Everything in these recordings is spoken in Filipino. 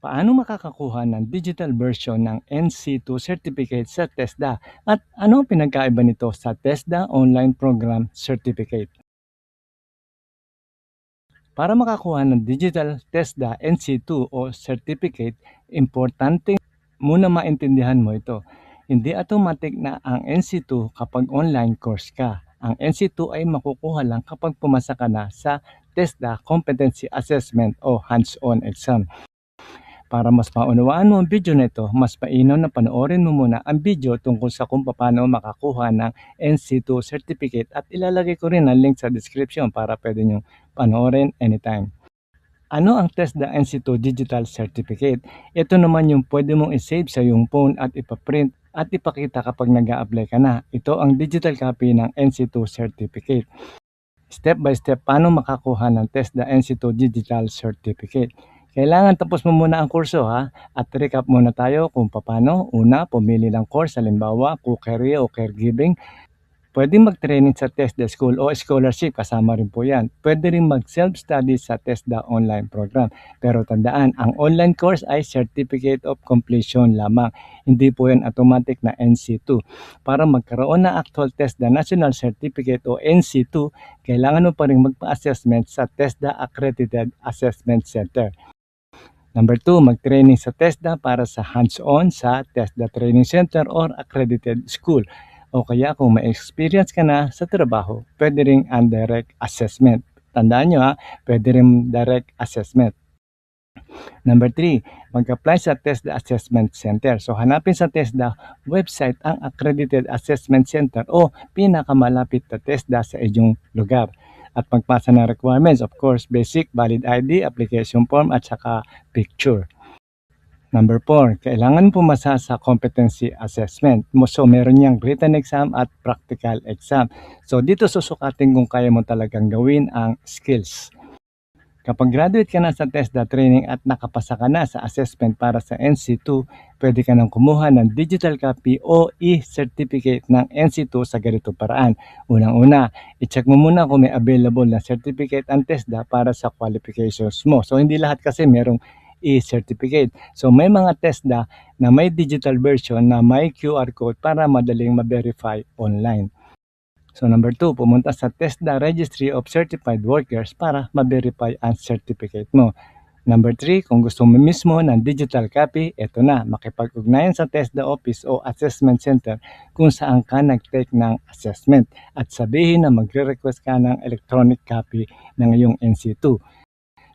Paano makakakuha ng digital version ng NC2 certificate sa TESDA at ano ang pinagkaiba nito sa TESDA Online Program Certificate? Para makakuha ng digital TESDA NC2 o certificate, importante muna maintindihan mo ito. Hindi automatic na ang NC2 kapag online course ka. Ang NC2 ay makukuha lang kapag pumasa ka na sa TESDA Competency Assessment o Hands-on Exam. Para mas maunawaan mo ang video na ito, mas mainam na panoorin mo muna ang video tungkol sa kung paano makakuha ng NC2 certificate at ilalagay ko rin ang link sa description para pwede nyo panoorin anytime. Ano ang TESDA NC2 Digital Certificate? Ito naman yung pwede mong isave sa iyong phone at ipaprint at ipakita kapag nag-a-apply ka na. Ito ang digital copy ng NC2 Certificate. Step by step, paano makakuha ng TESDA NC2 Digital Certificate? Kailangan tapos mo muna ang kurso at recap muna tayo kung paano. Una, pumili ng course, halimbawa, cookery o caregiving. Pwede mag-training sa TESDA School o scholarship, kasama rin po yan. Pwede rin mag-self-study sa TESDA online program. Pero tandaan, ang online course ay Certificate of Completion lamang. Hindi po yan automatic na NC2. Para magkaroon na actual TESDA National Certificate o NC2, kailangan mo pa rin magpa-assessment sa TESDA Accredited Assessment Center. Number 2, mag-training sa TESDA para sa hands-on sa TESDA Training Center or accredited school. O kaya kung may experience ka na sa trabaho, pwede ring direct assessment. Tandaan nyo pwede ring direct assessment. Number 3, mag-apply sa TESDA Assessment Center. So hanapin sa TESDA website ang Accredited Assessment Center o pinakamalapit na TESDA sa inyong lugar. At magpasa ng requirements, of course, basic, valid ID, application form, at saka picture. Number 4, kailangan pumasa sa competency assessment. So, meron niyang written exam at practical exam. So, dito susukatin kung kaya mo talagang gawin ang skills. Kapag graduate ka na sa TESDA training at nakapasa ka na sa assessment para sa NC2, pwede ka nang kumuha ng digital copy o e-certificate ng NC2 sa ganito paraan. Unang-una, i-check mo muna kung may available na certificate ang TESDA para sa qualifications mo. So, hindi lahat kasi merong e-certificate. So, may mga TESDA na may digital version na may QR code para madaling ma-verify online. So number 2, pumunta sa TESDA Registry of Certified Workers para ma-verify ang certificate mo. Number 3, kung gusto mo mismo ng digital copy, eto na, makipag-ugnayan sa TESDA office o assessment center kung saan ka nag-take ng assessment at sabihin na magre-request ka ng electronic copy ng iyong NC2.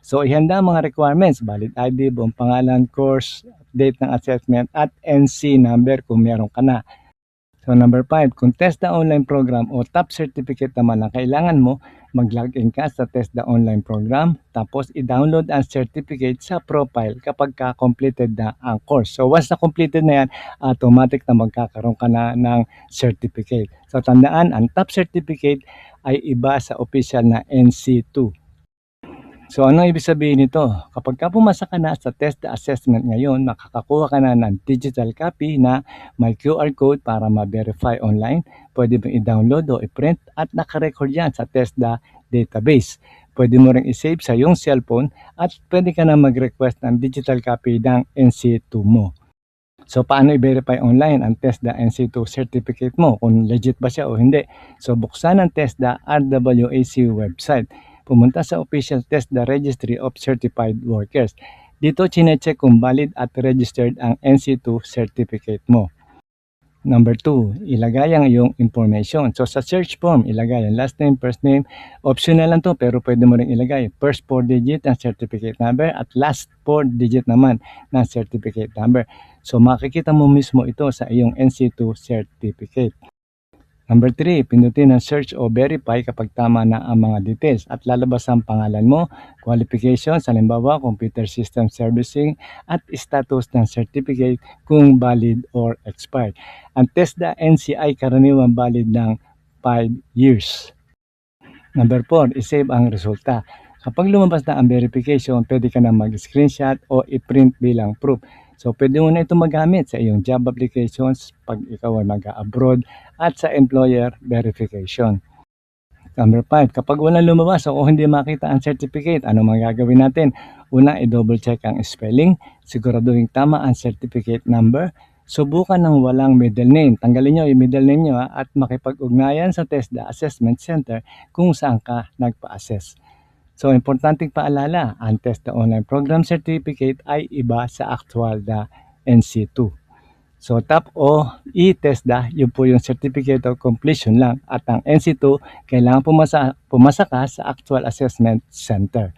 So ihanda ang mga requirements, valid ID, buong pangalan, course, date ng assessment at NC number kung meron ka na. So number 5, kung TESDA online program o top certificate naman ang kailangan mo, mag-login ka sa TESDA online program, tapos i-download ang certificate sa profile kapag ka-completed na ang course. So once na completed na yan, automatic na magkakaroon ka na ng certificate. So tandaan, ang top certificate ay iba sa official na NC2. So ano ibig sabihin nito? Kapag ka pumasa ka na sa TESDA assessment ngayon, makakakuha ka na ng digital copy na may QR code para ma-verify online. Pwede mo i-download o i-print at nakarecord yan sa TESDA database. Pwede mo rin i-save sa iyong cellphone at pwede ka na mag-request ng digital copy ng NC2 mo. So paano i-verify online ang TESDA NC2 certificate mo kung legit ba siya o hindi? So buksan ang TESDA RWAC website. Pumunta sa official TESDA Registry of Certified Workers. Dito chinecheck kung valid at registered ang NC2 certificate mo. Number 2, ilagay ang iyong information. So sa search form, ilagay ang last name, first name. Optional lang to pero pwede mo rin ilagay first 4 digit ng certificate number at last 4 digit naman ng certificate number. So makikita mo mismo ito sa iyong NC2 certificate. Number 3, pindutin ang search o verify kapag tama na ang mga details at lalabas ang pangalan mo, qualifications, halimbawa computer system servicing at status ng certificate kung valid or expired. Ang TESDA NCI karaniwang valid ng 5 years. Number 4, isave ang resulta. Kapag lumabas na ang verification, pwede ka na mag-screenshot o i-print bilang proof. So, pwede mo na ito magamit sa iyong job applications pag ikaw ay mag-abroad at sa employer verification. Number 5, kapag walang lumabas o hindi makita ang certificate, ano mang gagawin natin? Una, i-double check ang spelling, siguraduhin tama ang certificate number, subukan ng walang middle name. Tanggalin nyo yung middle name nyo at makipag-ugnayan sa TESDA Assessment Center kung saan ka nagpa-assess. So, importanteng paalala, ang TESDA Online Program Certificate ay iba sa actual na NC2. So, TAP o e-TESDA, yun po yung Certificate of Completion lang. At ang NC2, kailangan pumasa ka sa actual assessment center.